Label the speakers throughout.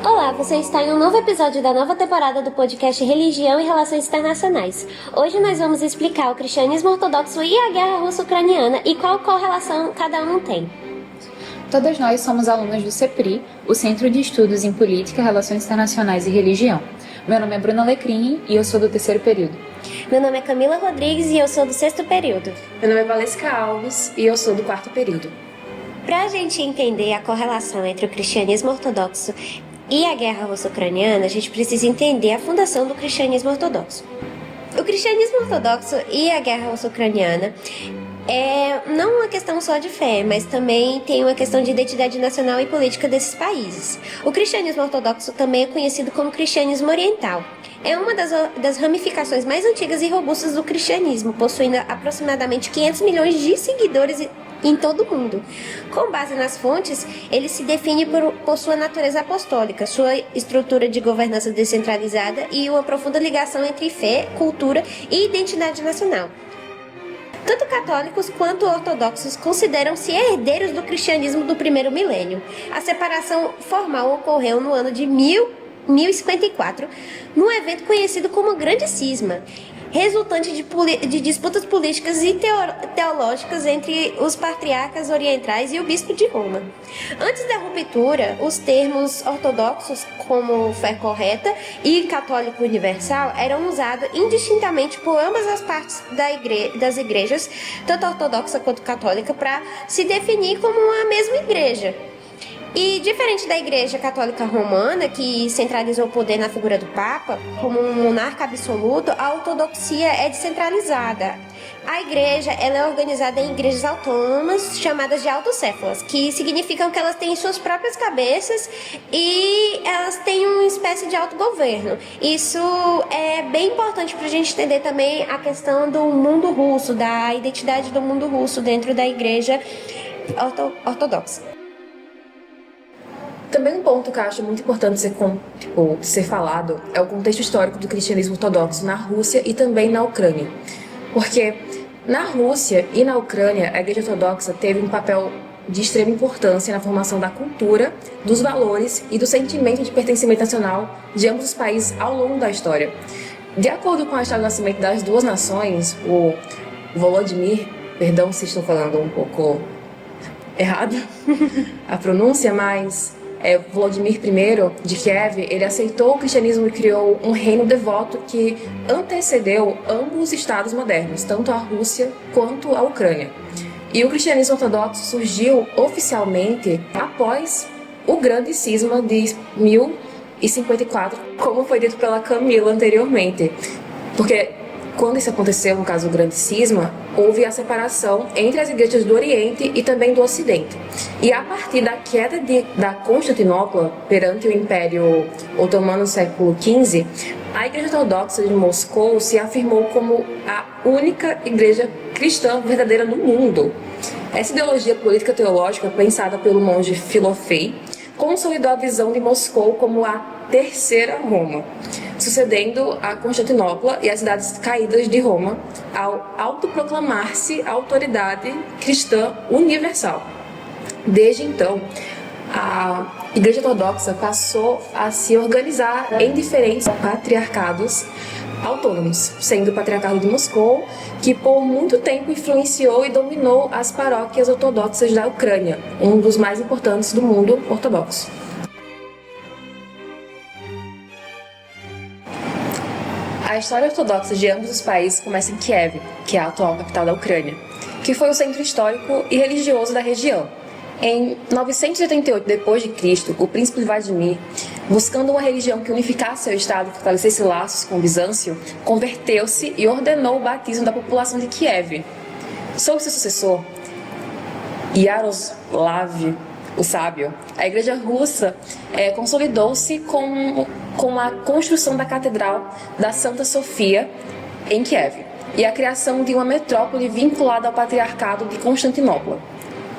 Speaker 1: Olá, você está em um novo episódio da nova temporada do podcast Religião e Relações Internacionais. Hoje nós vamos explicar o cristianismo ortodoxo e a guerra russo-ucraniana e qual correlação cada um tem.
Speaker 2: Todas nós somos alunas do CEPRI, o Centro de Estudos em Política, Relações Internacionais e Religião. Meu nome é Bruna Lecrini e eu sou do terceiro período.
Speaker 1: Meu nome é Camila Rodrigues e eu sou do sexto período.
Speaker 3: Meu nome é Valesca Alves e eu sou do quarto período.
Speaker 1: Para a gente entender a correlação entre o cristianismo ortodoxo e a guerra russo-ucraniana, a gente precisa entender a fundação do cristianismo ortodoxo. O cristianismo ortodoxo e a guerra russo-ucraniana não uma questão só de fé, mas também tem uma questão de identidade nacional e política desses países. O cristianismo ortodoxo também é conhecido como cristianismo oriental. É uma das ramificações mais antigas e robustas do cristianismo, possuindo aproximadamente 500 milhões de seguidores em todo o mundo. Com base nas fontes, ele se define por sua natureza apostólica, sua estrutura de governança descentralizada e uma profunda ligação entre fé, cultura e identidade nacional. Tanto católicos quanto ortodoxos consideram-se herdeiros do cristianismo do primeiro milênio. A separação formal ocorreu no ano de 1054, num evento conhecido como Grande Cisma, resultante de disputas políticas e teológicas entre os patriarcas orientais e o bispo de Roma. Antes da ruptura, os termos ortodoxos, como fé correta, e católico universal, eram usados indistintamente por ambas as partes das igrejas, tanto ortodoxa quanto católica, para se definir como uma mesma igreja. E diferente da Igreja Católica Romana, que centralizou o poder na figura do Papa, como um monarca absoluto, a ortodoxia é descentralizada. A igreja ela é organizada em igrejas autônomas, chamadas de autocéfalas, que significam que elas têm suas próprias cabeças e elas têm uma espécie de autogoverno. Isso é bem importante para a gente entender também a questão do mundo russo, da identidade do mundo russo dentro da igreja ortodoxa.
Speaker 3: Também um ponto que eu acho muito importante ser falado é o contexto histórico do cristianismo ortodoxo na Rússia e também na Ucrânia. Porque na Rússia e na Ucrânia, a igreja ortodoxa teve um papel de extrema importância na formação da cultura, dos valores e do sentimento de pertencimento nacional de ambos os países ao longo da história. De acordo com a história do nascimento das duas nações, o Volodymyr, perdão se estou falando um pouco errado a pronúncia, mas Vladimir I de Kiev, ele aceitou o cristianismo e criou um reino devoto que antecedeu ambos os estados modernos, tanto a Rússia quanto a Ucrânia. E o cristianismo ortodoxo surgiu oficialmente após o Grande Cisma de 1054, como foi dito pela Camila anteriormente. Porque quando isso aconteceu, no caso do Grande Cisma, houve a separação entre as igrejas do Oriente e também do Ocidente. E a partir da queda da Constantinopla perante o Império Otomano no século XV, a Igreja Ortodoxa de Moscou se afirmou como a única igreja cristã verdadeira no mundo. Essa ideologia política teológica, pensada pelo monge Filofei, consolidou a visão de Moscou como a terceira Roma, sucedendo a Constantinopla e as cidades caídas de Roma, ao autoproclamar-se a autoridade cristã universal. Desde então, a Igreja Ortodoxa passou a se organizar em diferentes patriarcados autônomos, sendo o Patriarcado de Moscou, que por muito tempo influenciou e dominou as paróquias ortodoxas da Ucrânia, um dos mais importantes do mundo ortodoxo. A história ortodoxa de ambos os países começa em Kiev, que é a atual capital da Ucrânia, que foi o centro histórico e religioso da região. Em 988 d.C., o príncipe Vladimir, buscando uma religião que unificasse seu estado e fortalecesse laços com o Bizâncio, converteu-se e ordenou o batismo da população de Kiev. Sob seu sucessor, Yaroslav, o sábio, a igreja russa consolidou-se com a construção da Catedral da Santa Sofia em Kiev e a criação de uma metrópole vinculada ao Patriarcado de Constantinopla.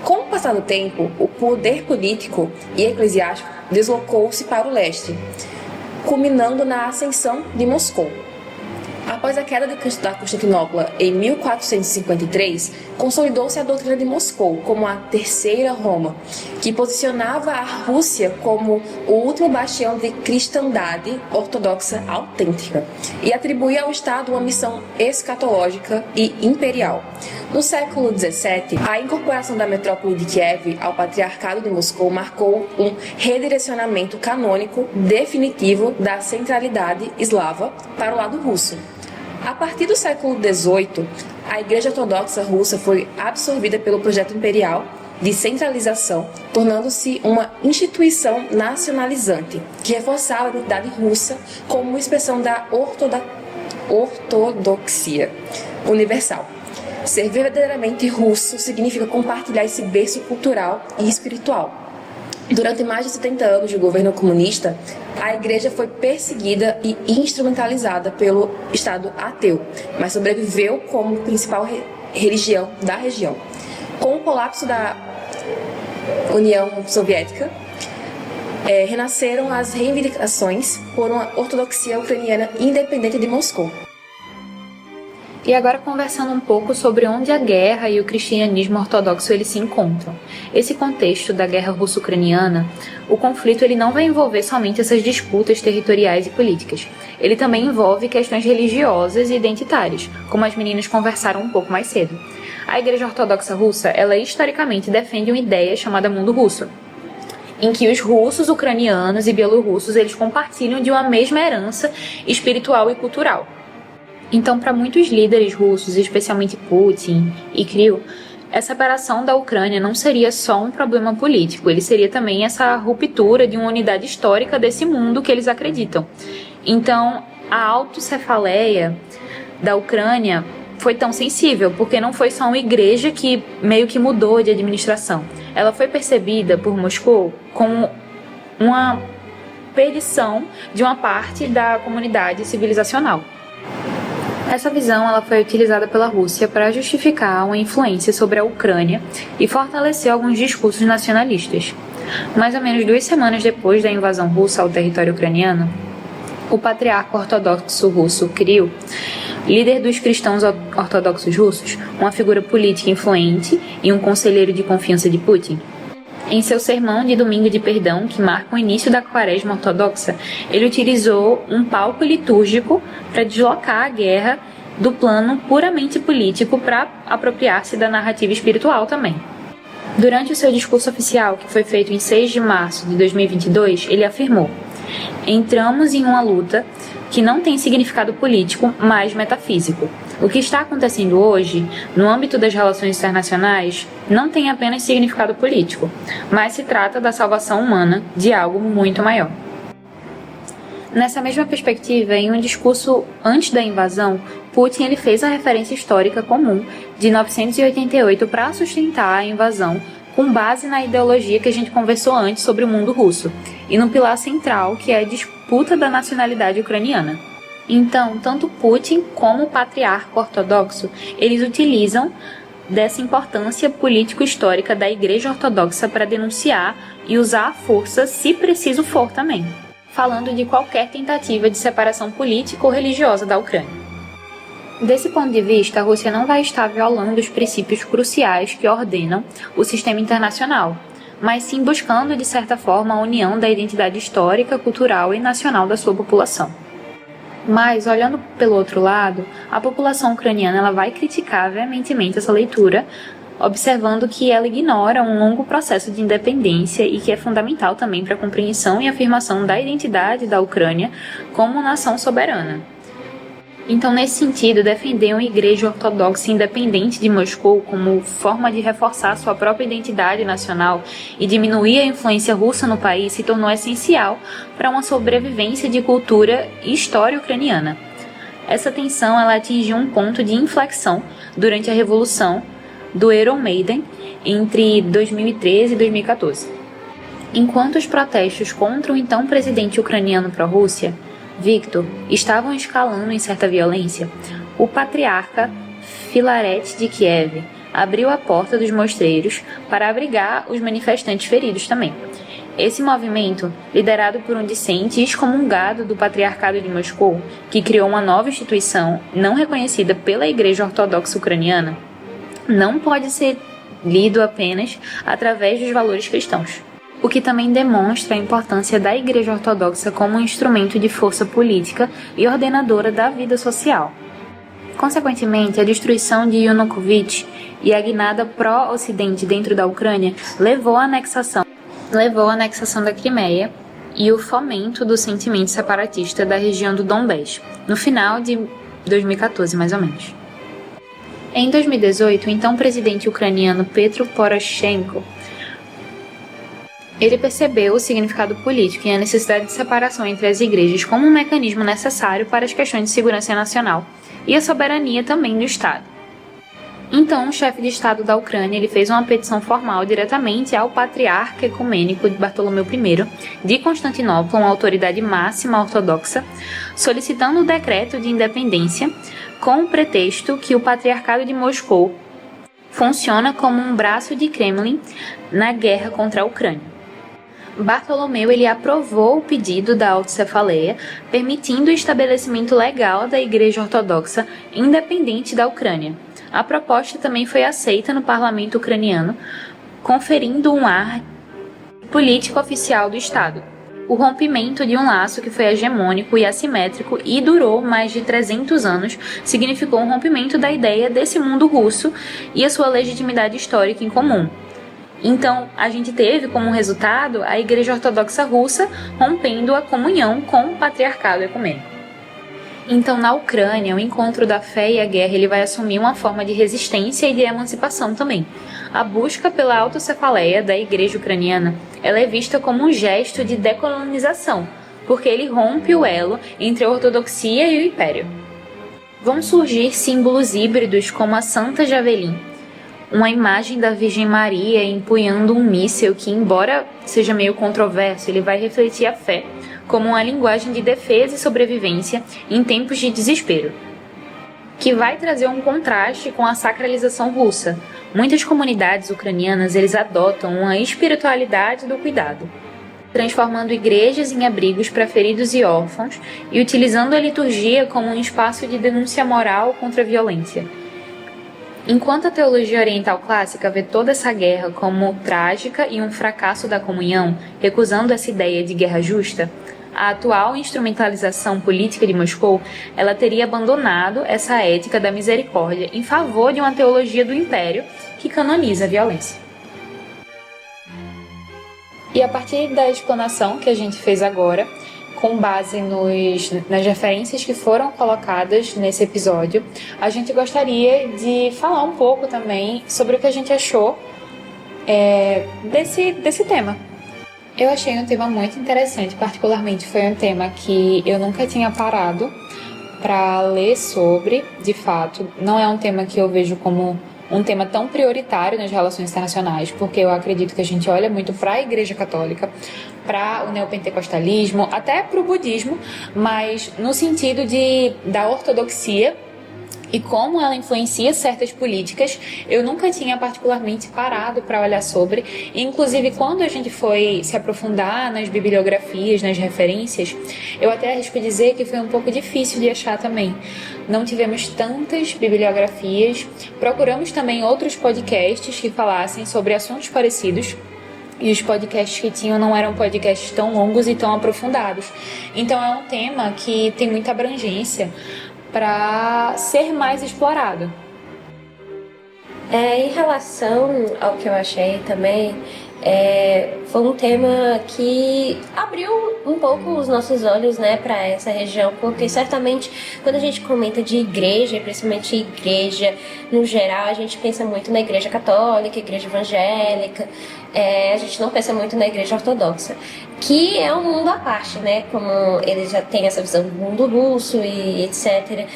Speaker 3: Com o passar do tempo, o poder político e eclesiástico deslocou-se para o leste, culminando na ascensão de Moscou. Após a queda da Constantinopla em 1453, consolidou-se a doutrina de Moscou como a Terceira Roma, que posicionava a Rússia como o último bastião de cristandade ortodoxa autêntica e atribuía ao Estado uma missão escatológica e imperial. No século XVII, a incorporação da metrópole de Kiev ao Patriarcado de Moscou marcou um redirecionamento canônico definitivo da centralidade eslava para o lado russo. A partir do século XVIII, a Igreja Ortodoxa Russa foi absorvida pelo projeto imperial de centralização, tornando-se uma instituição nacionalizante, que reforçava a identidade russa como expressão da ortodoxia universal. Ser verdadeiramente russo significa compartilhar esse berço cultural e espiritual. Durante mais de 70 anos de governo comunista, a igreja foi perseguida e instrumentalizada pelo Estado ateu, mas sobreviveu como principal religião da região. Com o colapso da União Soviética, renasceram as reivindicações por uma ortodoxia ucraniana independente de Moscou.
Speaker 2: E agora conversando um pouco sobre onde a guerra e o cristianismo ortodoxo eles se encontram. Esse contexto da guerra russo-ucraniana, o conflito ele não vai envolver somente essas disputas territoriais e políticas. Ele também envolve questões religiosas e identitárias, como as meninas conversaram um pouco mais cedo. A Igreja Ortodoxa Russa, ela historicamente defende uma ideia chamada mundo russo, em que os russos, ucranianos e bielorrussos eles compartilham de uma mesma herança espiritual e cultural. Então, para muitos líderes russos, especialmente Putin e Kirill, essa separação da Ucrânia não seria só um problema político, ele seria também essa ruptura de uma unidade histórica desse mundo que eles acreditam. Então, a autocefaleia da Ucrânia foi tão sensível, porque não foi só uma igreja que meio que mudou de administração. Ela foi percebida por Moscou como uma perdição de uma parte da comunidade civilizacional. Essa visão ela foi utilizada pela Rússia para justificar uma influência sobre a Ucrânia e fortalecer alguns discursos nacionalistas. Mais ou menos 2 semanas depois da invasão russa ao território ucraniano, o patriarca ortodoxo russo Kirill, líder dos cristãos ortodoxos russos, uma figura política influente e um conselheiro de confiança de Putin, em seu sermão de Domingo de Perdão, que marca o início da Quaresma ortodoxa, ele utilizou um palco litúrgico para deslocar a guerra do plano puramente político para apropriar-se da narrativa espiritual também. Durante o seu discurso oficial, que foi feito em 6 de março de 2022, ele afirmou: "Entramos em uma luta que não tem significado político, mas metafísico. O que está acontecendo hoje, no âmbito das relações internacionais, não tem apenas significado político, mas se trata da salvação humana de algo muito maior." Nessa mesma perspectiva, em um discurso antes da invasão, Putin ele fez a referência histórica comum de 988 para sustentar a invasão com base na ideologia que a gente conversou antes sobre o mundo russo, e no pilar central, que é a disputa da nacionalidade ucraniana. Então, tanto Putin como o patriarca ortodoxo, eles utilizam dessa importância político-histórica da Igreja Ortodoxa para denunciar e usar a força se preciso for também, falando de qualquer tentativa de separação política ou religiosa da Ucrânia. Desse ponto de vista, a Rússia não vai estar violando os princípios cruciais que ordenam o sistema internacional, mas sim buscando, de certa forma, a união da identidade histórica, cultural e nacional da sua população. Mas, olhando pelo outro lado, a população ucraniana ela vai criticar veementemente essa leitura, observando que ela ignora um longo processo de independência e que é fundamental também para a compreensão e afirmação da identidade da Ucrânia como nação soberana. Então, nesse sentido, defender uma igreja ortodoxa independente de Moscou como forma de reforçar sua própria identidade nacional e diminuir a influência russa no país se tornou essencial para uma sobrevivência de cultura e história ucraniana. Essa tensão ela atingiu um ponto de inflexão durante a Revolução do Euromaidan entre 2013 e 2014. Enquanto os protestos contra o então presidente ucraniano pró-Rússia, Viktor, estavam escalando em certa violência, o patriarca Filaret de Kiev abriu a porta dos mosteiros para abrigar os manifestantes feridos também. Esse movimento, liderado por um discente excomungado do Patriarcado de Moscou, que criou uma nova instituição não reconhecida pela Igreja Ortodoxa Ucraniana, não pode ser lido apenas através dos valores cristãos, o que também demonstra a importância da Igreja Ortodoxa como um instrumento de força política e ordenadora da vida social. Consequentemente, a destruição de Yanukovych e a guinada pró-ocidente dentro da Ucrânia levou à anexação da Crimeia e o fomento do sentimento separatista da região do Donbass, no final de 2014, mais ou menos. Em 2018, o então presidente ucraniano Petro Poroshenko ele percebeu o significado político e a necessidade de separação entre as igrejas como um mecanismo necessário para as questões de segurança nacional e a soberania também do Estado. Então, o chefe de Estado da Ucrânia ele fez uma petição formal diretamente ao patriarca ecumênico de Bartolomeu I de Constantinopla, uma autoridade máxima ortodoxa, solicitando o decreto de independência com o pretexto que o patriarcado de Moscou funciona como um braço de Kremlin na guerra contra a Ucrânia. Bartolomeu ele aprovou o pedido da autocefaleia, permitindo o estabelecimento legal da Igreja Ortodoxa independente da Ucrânia. A proposta também foi aceita no parlamento ucraniano, conferindo um ar político oficial do Estado. O rompimento de um laço que foi hegemônico e assimétrico e durou mais de 300 anos significou um rompimento da ideia desse mundo russo e a sua legitimidade histórica em comum. Então, a gente teve como resultado a Igreja Ortodoxa Russa rompendo a comunhão com o patriarcado ecumênico. Então, na Ucrânia, o encontro da fé e a guerra ele vai assumir uma forma de resistência e de emancipação também. A busca pela autocefaleia da Igreja ucraniana ela é vista como um gesto de decolonização, porque ele rompe o elo entre a ortodoxia e o império. Vão surgir símbolos híbridos como a Santa Javelin, uma imagem da Virgem Maria empunhando um míssil que, embora seja meio controverso, ele vai refletir a fé como uma linguagem de defesa e sobrevivência em tempos de desespero, que vai trazer um contraste com a sacralização russa. Muitas comunidades ucranianas eles adotam uma espiritualidade do cuidado, transformando igrejas em abrigos para feridos e órfãos e utilizando a liturgia como um espaço de denúncia moral contra a violência. Enquanto a teologia oriental clássica vê toda essa guerra como trágica e um fracasso da comunhão, recusando essa ideia de guerra justa, a atual instrumentalização política de Moscou, ela teria abandonado essa ética da misericórdia em favor de uma teologia do império que canoniza a violência. E a partir da explanação que a gente fez agora, com base nas referências que foram colocadas nesse episódio, a gente gostaria de falar um pouco também sobre o que a gente achou desse tema. Eu achei um tema muito interessante, particularmente foi um tema que eu nunca tinha parado para ler sobre, de fato. Não é um tema que eu vejo como um tema tão prioritário nas relações internacionais, porque eu acredito que a gente olha muito para a Igreja Católica, para o neopentecostalismo, até para o budismo, mas no sentido da ortodoxia e como ela influencia certas políticas, eu nunca tinha particularmente parado para olhar sobre. Inclusive, quando a gente foi se aprofundar nas bibliografias, nas referências, eu até arrisco dizer que foi um pouco difícil de achar também. Não tivemos tantas bibliografias, procuramos também outros podcasts que falassem sobre assuntos parecidos, e os podcasts que tinham não eram podcasts tão longos e tão aprofundados. Então é um tema que tem muita abrangência para ser mais explorado.
Speaker 1: Em relação ao que eu achei também, foi um tema que abriu um pouco os nossos olhos, né, para essa região, porque certamente quando a gente comenta de igreja, principalmente igreja no geral, a gente pensa muito na igreja católica, igreja evangélica, a gente não pensa muito na igreja ortodoxa, que é um mundo à parte, né, como ele já tem essa visão do mundo russo e etc.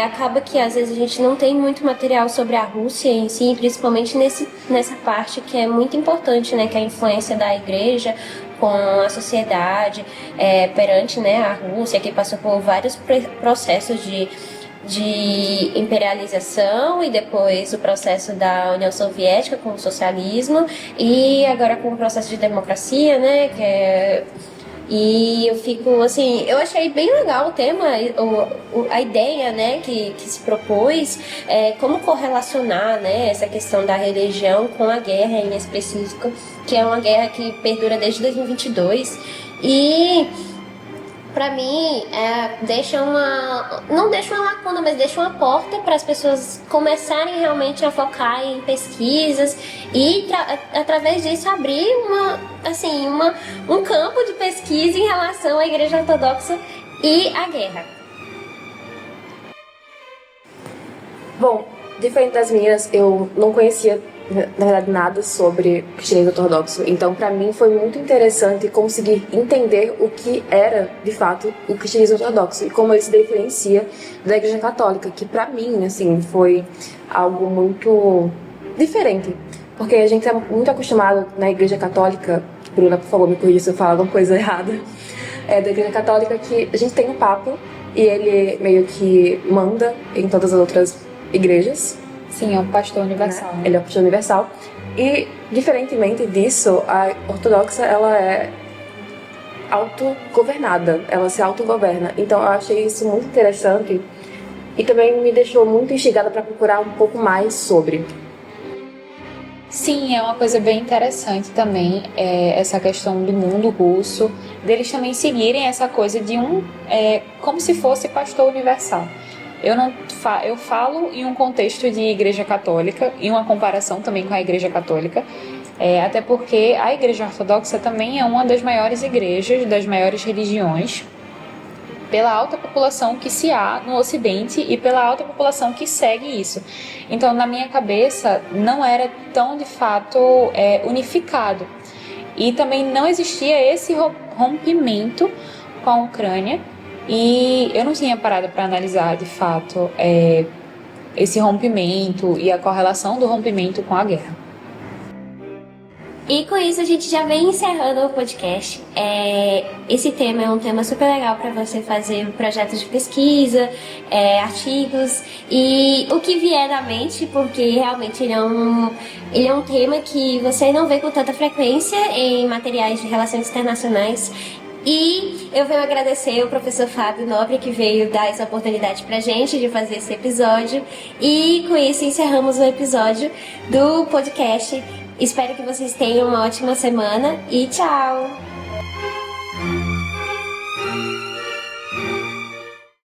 Speaker 1: Acaba que às vezes a gente não tem muito material sobre a Rússia em si, principalmente nessa parte que é muito importante, né, que é a influência da igreja com a sociedade perante, né, a Rússia, que passou por vários processos de imperialização e depois o processo da União Soviética com o socialismo e agora com o processo de democracia, né, E eu fico, assim, eu achei bem legal o tema, a ideia, né, que se propôs, como correlacionar, né, essa questão da religião com a guerra em específico, que é uma guerra que perdura desde 2022. E pra mim, não deixa uma lacuna, mas deixa uma porta para as pessoas começarem realmente a focar em pesquisas e, através disso, abrir um campo de pesquisa em relação à Igreja Ortodoxa e à guerra.
Speaker 3: Bom, diferente das minhas, eu não conhecia, na verdade, nada sobre o cristianismo ortodoxo. Então, para mim, foi muito interessante conseguir entender o que era, de fato, o cristianismo ortodoxo e como ele se diferencia da Igreja Católica, que para mim, assim, foi algo muito diferente. Porque a gente é muito acostumado na Igreja Católica, Bruna, por favor, me corrija se eu falar alguma coisa errada, da Igreja Católica, que a gente tem um Papa e ele meio que manda em todas as outras igrejas.
Speaker 2: Sim, é um pastor universal.
Speaker 3: Ele é o pastor universal. E, diferentemente disso, a ortodoxa, ela é autogovernada. Ela se autogoverna. Então, eu achei isso muito interessante. E também me deixou muito instigada para procurar um pouco mais sobre.
Speaker 2: Sim, é uma coisa bem interessante também, essa questão do mundo russo, deles também seguirem essa coisa de como se fosse pastor universal. Eu falo em um contexto de Igreja Católica, em uma comparação também com a Igreja Católica, até porque a Igreja Ortodoxa também é uma das maiores igrejas, das maiores religiões, pela alta população que se há no Ocidente e pela alta população que segue isso. Então, na minha cabeça, não era tão, de fato, unificado. E também não existia esse rompimento com a Ucrânia, e eu não tinha parado para analisar, de fato, esse rompimento e a correlação do rompimento com a guerra.
Speaker 1: E com isso a gente já vem encerrando o podcast. Esse tema é um tema super legal para você fazer projetos de pesquisa, artigos e o que vier na mente, porque realmente ele é um tema que você não vê com tanta frequência em materiais de relações internacionais. E eu venho agradecer o professor Fábio Nobre, que veio dar essa oportunidade pra gente de fazer esse episódio. E com isso encerramos o episódio do podcast. Espero que vocês tenham uma ótima semana e tchau!